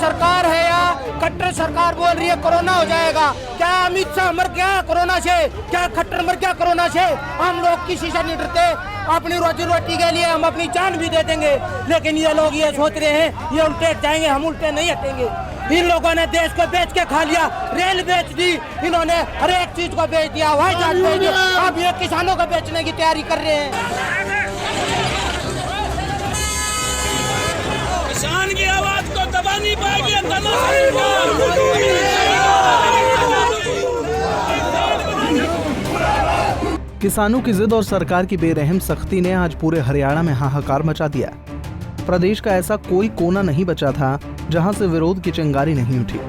सरकार है या खट्टर सरकार बोल रही है कोरोना हो जाएगा। क्या अमित शाह मर गया कोरोना से? क्या खट्टर मर गया कोरोना से? हम लोग किसी से नहीं डरते। अपनी रोजी रोटी के लिए हम अपनी जान भी दे देंगे, लेकिन ये लोग ये सोच रहे हैं ये उल्टे जाएंगे, हम उल्टे नहीं हटेंगे। इन लोगों ने देश को बेच के खा लिया, रेल बेच दी, इन्होंने हर एक चीज को बेच दिया, हवाई जहाज बेच दिया, अब ये किसानों को बेचने की तैयारी कर रहे हैं। किसान की आवाज को दबा नहीं पाएगी। किसानों की जिद और सरकार की बेरहम सख्ती ने आज पूरे हरियाणा में हाहाकार मचा दिया। प्रदेश का ऐसा कोई कोना नहीं बचा था जहां से विरोध की चिंगारी नहीं उठी।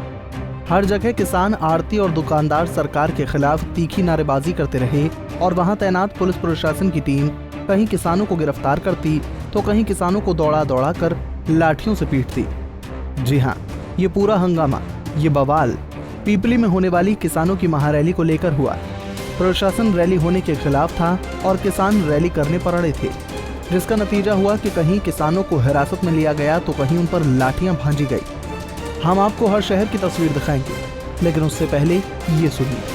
हर जगह किसान, आड़ती और दुकानदार सरकार के खिलाफ तीखी नारेबाजी करते रहे और वहां तैनात पुलिस प्रशासन की टीम कहीं किसानों को गिरफ्तार करती तो कहीं किसानों को दौड़ा दौड़ा कर लाठियों से पीटती। जी हाँ, ये पूरा हंगामा, ये बवाल पीपली में होने वाली किसानों की महारैली को लेकर हुआ। प्रशासन रैली होने के खिलाफ था और किसान रैली करने पर अड़े थे, जिसका नतीजा हुआ कि कहीं किसानों को हिरासत में लिया गया तो कहीं उन पर लाठियां भांजी गई। हम आपको हर शहर की तस्वीर दिखाएंगे, लेकिन उससे पहले ये सुनिए।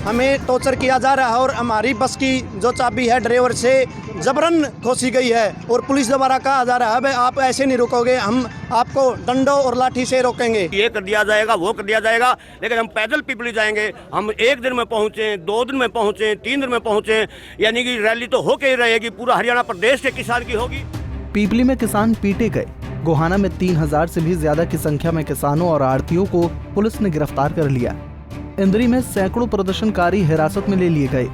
हमें टॉर्चर किया जा रहा है और हमारी बस की जो चाबी है ड्राइवर से जबरन खोसी गई है और पुलिस द्वारा कहा जा रहा है भाई आप ऐसे नहीं रोकोगे, हम आपको डंडों और लाठी से रोकेंगे। ये कर दिया जाएगा, वो कर दिया जाएगा, लेकिन हम पैदल पीपली जाएंगे। हम 1 दिन में पहुंचे, 2 दिन में पहुंचे, 3 दिन में पहुंचे, यानी कि रैली तो होके ही रहेगी, पूरा हरियाणा प्रदेश के किसान की होगी। पीपली में किसान पीटे गए। गोहाना में 3000 से भी ज्यादा की संख्या में किसानों और आड़तियों को पुलिस ने गिरफ्तार कर लिया। इंद्री में सैकड़ों प्रदर्शनकारी हिरासत में ले लिए गए।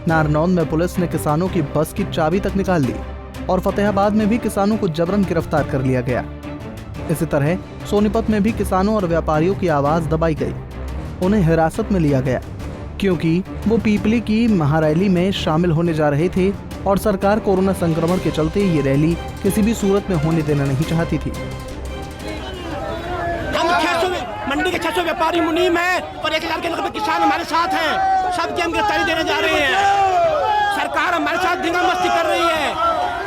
नारनौंद में पुलिस ने किसानों की बस की चाबी तक निकाल ली और फतेहाबाद में भी किसानों को जबरन गिरफ्तार कर लिया गया। इसी तरह सोनीपत में भी किसानों और व्यापारियों की आवाज दबाई गई, उन्हें हिरासत में लिया गया क्योंकि वो पीपली की महारैली में शामिल होने जा रहे थे और सरकार कोरोना संक्रमण के चलते ये रैली किसी भी सूरत में होने देना नहीं चाहती थी। मंडी के 600 व्यापारी मुनीम है और 1000 के लगभग किसान हमारे साथ हैं, सबकी हम गिरफ्तारी देने जा रहे हैं। सरकार हमारे साथ धींगा मस्ती कर रही है।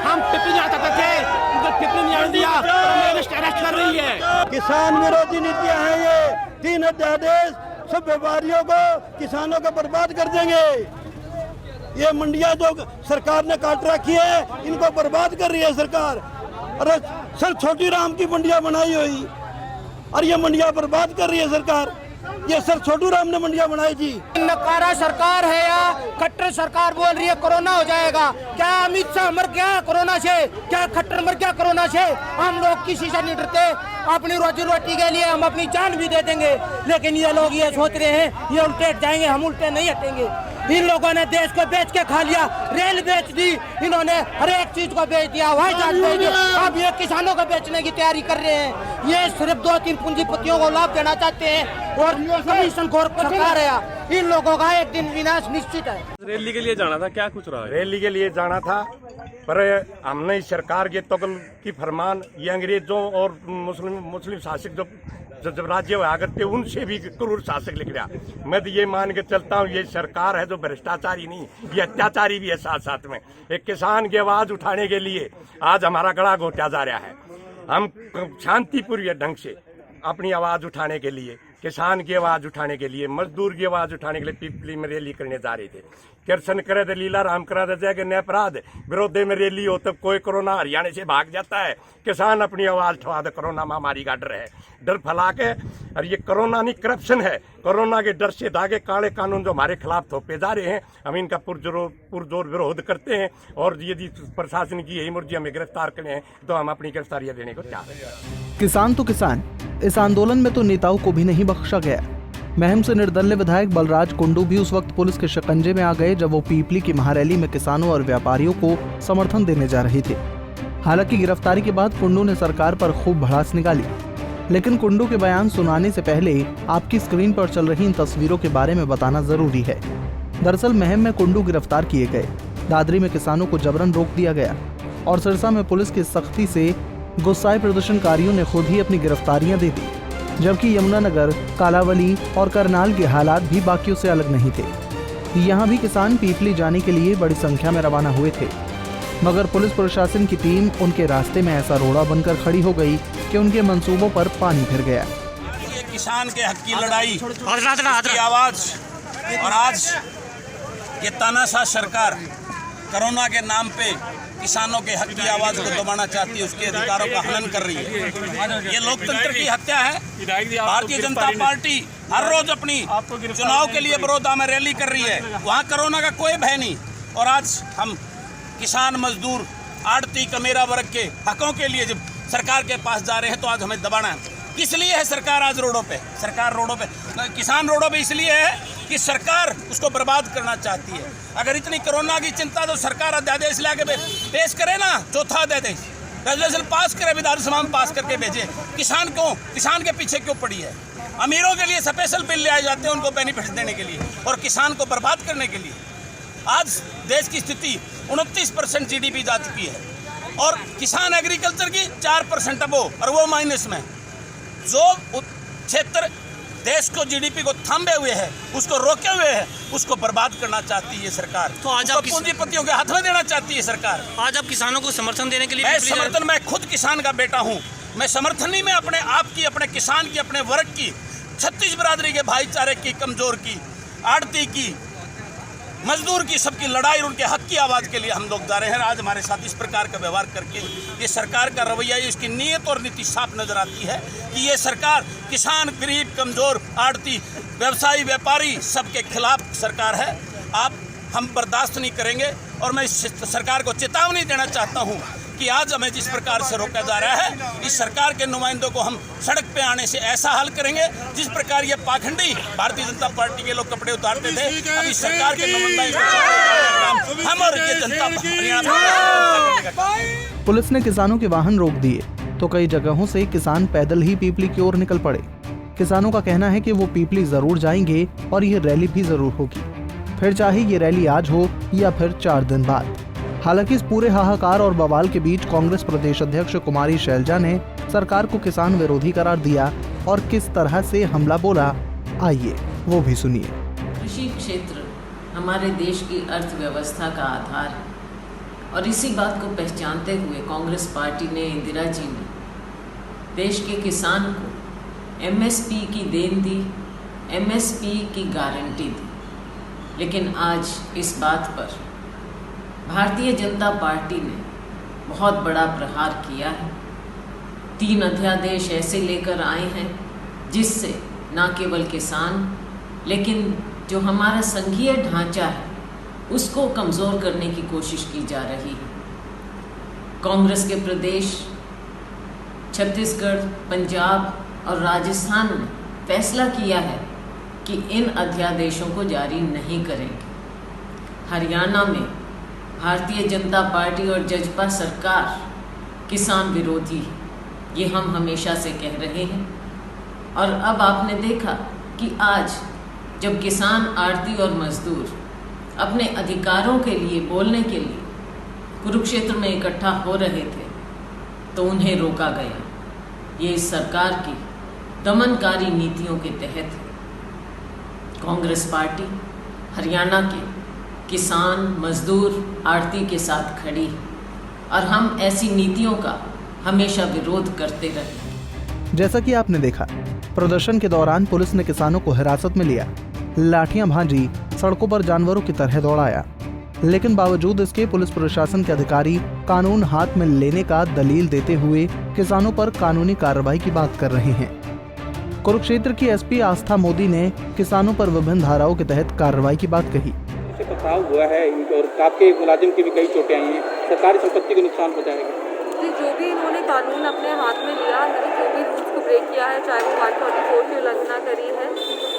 हम पिपली नहीं आ सकते थे, उनको पिपली नहीं आने दिया, अरेस्ट कर रही है। किसान विरोधी नीतियां हैं ये, 3 अध्यादेश सब व्यापारियों को, किसानों को बर्बाद कर देंगे। ये मंडियां जो सरकार ने काट रखी है इनको बर्बाद कर रही है सरकार। अरे सर छोटी राम की मंडियां बनाई हुई और ये मंडियां बर्बाद कर रही है सरकार। ये सर छोटू राम ने मंडियां बनाई थी। नकारा सरकार है या खट्टर सरकार बोल रही है कोरोना हो जाएगा। क्या अमित शाह मर गया कोरोना से? क्या खट्टर मर गया कोरोना से? हम लोग किसी से नहीं डरते। अपनी रोजी रोटी के लिए हम अपनी जान भी दे देंगे, लेकिन ये लोग ये सोच रहे हैं ये उल्टे जाएंगे, हम उल्टे नहीं हटेंगे। इन लोगों ने देश को बेच के खा लिया, रेल बेच दी, इन्होंने हर एक चीज को बेच दिया, हवाई जहाज बेच दिया, अब ये किसानों को बेचने की तैयारी कर रहे हैं। ये सिर्फ 2-3 पूंजीपतियों को लाभ देना चाहते हैं और कमीशनखोर सरकार है। इन लोगों का एक दिन विनाश निश्चित है। रैली के लिए जाना था, क्या कुछ रहा है? रैली के लिए जाना था, पर हमने सरकार के तगल की फरमान, ये अंग्रेजों और मुस्लिम शासक जब राज्य हुआ करते उनसे भी क्रूर शासक लिख रहा। मैं तो ये मान के चलता हूँ ये सरकार है जो भ्रष्टाचारी नहीं, ये अत्याचारी भी है साथ साथ में। एक किसान की आवाज उठाने के लिए आज हमारा गला घोटा जा रहा है। हम शांतिपूर्ण ढंग से अपनी आवाज उठाने के लिए, किसान की आवाज उठाने के लिए, मजदूर की आवाज उठाने के लिए पीपली में रैली करने जा रहे थे। कृष्ण करे दे लीला, राम करा दे जय के अपराध। विरोधे में रैली हो तब कोई कोरोना हरियाणा से भाग जाता है। किसान अपनी आवाज उठवा दे, कोरोना महामारी का डर है, डर फैला के। और ये कोरोना नहीं करप्शन है। कोरोना के डर से धागे काले कानून जो हमारे खिलाफ थोपे जा रहे हैं, हम इनका पुरजोर विरोध करते हैं। और यदि प्रशासन की यही मर्जी हमें गिरफ्तार करें तो हम अपनी गिरफ्तारियां देने को तैयार हैं। किसान तो किसान, इस आंदोलन में तो नेताओं को भी नहीं बख्शा गया। महम से निर्दलीय विधायक बलराज कुंडू भी उस वक्त पुलिस के शिकंजे में आ गए जब वो पीपली की महारैली में किसानों और व्यापारियों को समर्थन देने जा रहे थे। हालांकि गिरफ्तारी के बाद कुंडू ने सरकार पर खूब भड़ास निकाली, लेकिन कुंडू के बयान सुनाने से पहले आपकी स्क्रीन पर चल रही इन तस्वीरों के बारे में बताना जरूरी है। दरअसल महम में कुंडू गिरफ्तार किए गए, दादरी में किसानों को जबरन रोक दिया गया और सिरसा में पुलिस की सख्ती से गुस्साए प्रदर्शनकारियों ने खुद ही अपनी गिरफ्तारियां दे दी, जबकि यमुनानगर, कालावली और करनाल के हालात भी बाकियों से अलग नहीं थे। यहाँ भी किसान पीपली जाने के लिए बड़ी संख्या में रवाना हुए थे, मगर पुलिस प्रशासन की टीम उनके रास्ते में ऐसा रोड़ा बनकर खड़ी हो गई कि उनके मंसूबों पर पानी फिर गया। ये किसान के हक की लड़ाई की आवाज, और आज ये तानाशाह सरकार कोरोना के नाम पे किसानों के हक की आवाज को दबाना चाहती है, उसके अधिकारों का हनन कर रही है। ये लोकतंत्र की हत्या है। भारतीय जनता पार्टी हर रोज अपनी चुनाव के लिए बड़ौदा में रैली कर रही है, वहाँ कोरोना का कोई भय नहीं। और आज हम किसान, मजदूर, आड़ती, कमेरा वर्ग के हकों के लिए जब सरकार के पास जा रहे हैं तो आज हमें दबाना है। किस लिए है सरकार आज रोडों पे? सरकार रोडों पे, किसान रोडों पे इसलिए है कि सरकार उसको बर्बाद करना चाहती है। अगर इतनी कोरोना की चिंता तो सरकार अध्यादेश लाके पेश करे ना, चौथा अध्यादेश रेजोल्यूशन पास करे, विधानसभा में पास करके भेजे। किसान के पीछे क्यों पड़ी है? अमीरों के लिए स्पेशल बिल ले आए जाते हैं उनको बेनिफिट देने के लिए, और किसान को बर्बाद करने के लिए। आज देश की स्थिति 29% GDP जा चुकी है, और किसान एग्रीकल्चर की 4% अब और वो माइनस में। जो क्षेत्र देश को GDP को थामे हुए है, उसको रोके हुए है, उसको बर्बाद करना चाहती है सरकार। तो आज आप पूंजीपतियों के हाथ में देना चाहती है सरकार। आज आप किसानों को समर्थन देने के लिए मैं खुद किसान का बेटा हूँ। मैं समर्थन ही में अपने आप की, अपने किसान की, अपने वर्ग की, 36 बिरादरी के भाईचारे की, कमजोर की, आड़ती की, मजदूर की, सबकी लड़ाई और उनके हक की आवाज के लिए हम लोग जा रहे हैं। आज हमारे साथ इस प्रकार का व्यवहार करके ये सरकार का रवैया, इसकी नीयत और नीति साफ नजर आती है कि ये सरकार किसान, गरीब, कमजोर, आड़ती, व्यवसायी, व्यापारी सबके खिलाफ सरकार है। हम बर्दाश्त नहीं करेंगे, और मैं इस सरकार को चेतावनी देना चाहता हूँ कि आज हमें जिस प्रकार से रोका जा रहा है, इस सरकार के नुमाइंदों को हम सड़क पे आने से ऐसा हल करेंगे जिस प्रकार ये पाखंडी भारतीय जनता पार्टी के लोग कपड़े उतारते थे, अभी सरकार के नुमाइंदों हम और ये जनता हरियाणा। पुलिस ने किसानों के वाहन रोक दिए तो कई जगहों से किसान पैदल ही पीपली की ओर निकल पड़े। किसानों का कहना है कि वो पीपली जरूर जाएंगे और ये रैली भी जरूर होगी, फिर चाहे ये रैली आज हो या फिर 4 दिन बाद। हालांकि इस पूरे हाहाकार और बवाल के बीच कांग्रेस प्रदेश अध्यक्ष कुमारी शैलजा ने सरकार को किसान विरोधी करार दिया और किस तरह से हमला बोला, आइए वो भी सुनिए। कृषि क्षेत्र हमारे देश की अर्थव्यवस्था का आधार है, और इसी बात को पहचानते हुए कांग्रेस पार्टी ने, इंदिरा जी ने देश के किसान को MSP की देन दी, MSP की गारंटी दी। लेकिन आज इस बात पर भारतीय जनता पार्टी ने बहुत बड़ा प्रहार किया है। 3 अध्यादेश ऐसे लेकर आए हैं जिससे न केवल किसान, लेकिन जो हमारा संघीय ढांचा है उसको कमज़ोर करने की कोशिश की जा रही है। कांग्रेस के प्रदेश छत्तीसगढ़, पंजाब और राजस्थान ने फैसला किया है कि इन अध्यादेशों को जारी नहीं करेंगे। हरियाणा में भारतीय जनता पार्टी और जजपा सरकार किसान विरोधी है, ये हम हमेशा से कह रहे हैं। और अब आपने देखा कि आज जब किसान, आड़ती और मजदूर अपने अधिकारों के लिए बोलने के लिए कुरुक्षेत्र में इकट्ठा हो रहे थे तो उन्हें रोका गया। ये इस सरकार की दमनकारी नीतियों के तहत है। कांग्रेस पार्टी हरियाणा के किसान, मजदूर, आड़ती के साथ खड़ी है और हम ऐसी नीतियों का हमेशा विरोध करते रहे। जैसा कि आपने देखा, प्रदर्शन के दौरान पुलिस ने किसानों को हिरासत में लिया, लाठियां भांजी, सड़कों पर जानवरों की तरह दौड़ाया, लेकिन बावजूद इसके पुलिस प्रशासन के अधिकारी कानून हाथ में लेने का दलील देते हुए किसानों पर कानूनी कार्रवाई की बात कर रहे हैं। कुरुक्षेत्र की SP आस्था मोदी ने किसानों पर विभिन्न धाराओं के तहत कार्रवाई की बात कही। पथराव हुआ है और आपके मुलाजिम की भी कई चोटें आई हैं, सरकारी संपत्ति को नुकसान पहुंचाएगा। जो भी इन्होंने कानून अपने हाथ में लिया है, जो भी रूल्स को ब्रेक किया है, चाहे वो 144 की उल्लंघना करी है,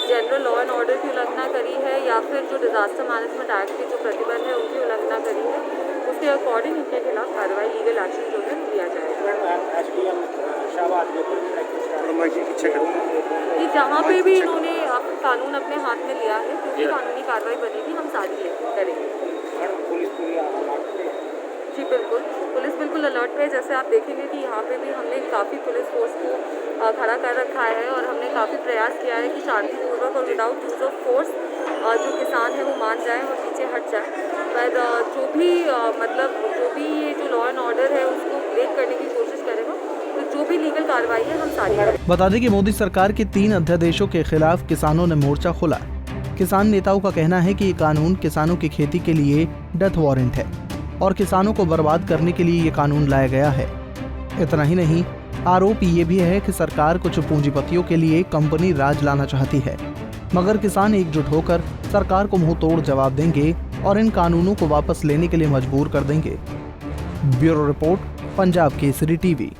जनरल लॉ एंड ऑर्डर की उल्लंघना करी है, या फिर जो डिजास्टर मैनेजमेंट एक्ट की जो प्रतिबंध है उनकी उल्लंघना करी है, उसके अकॉर्डिंग इनके खिलाफ कार्रवाई, लीगल एक्शन जो है लिया जाएगा। कि जहाँ पे भी इन्होंने कानून अपने हाथ में लिया है, जो भी कानूनी कार्रवाई बनेगी हम सारी करेंगे। जी बिल्कुल, पुलिस बिल्कुल अलर्ट पे है। जैसे आप देखेंगे कि यहाँ पे भी हमने काफ़ी पुलिस फोर्स को खड़ा कर रखा है और हमने काफ़ी प्रयास किया है कि शांतिपूर्वक और विदाउट यूज़ ऑफ फोर्स जो किसान है वो मान जाए और पीछे हट जाए। पर जो भी ये जो लॉ एंड ऑर्डर है उसको ब्रेक करने की कोशिश करेगा, तो जो भी लीगल कार्रवाई है हम सारी करेंगे। बता दें कि मोदी सरकार के 3 अध्यादेशों के खिलाफ किसानों ने मोर्चा खोला। किसान नेताओं का कहना है कि ये कानून किसानों की खेती के लिए डेथ वारंट है और किसानों को बर्बाद करने के लिए ये कानून लाया गया है। इतना ही नहीं, आरोप ये भी है कि सरकार कुछ पूंजीपतियों के लिए कंपनी राज लाना चाहती है, मगर किसान एकजुट होकर सरकार को मुंह तोड़ जवाब देंगे और इन कानूनों को वापस लेने के लिए मजबूर कर देंगे। Bureau report, Punjab Kesari TV.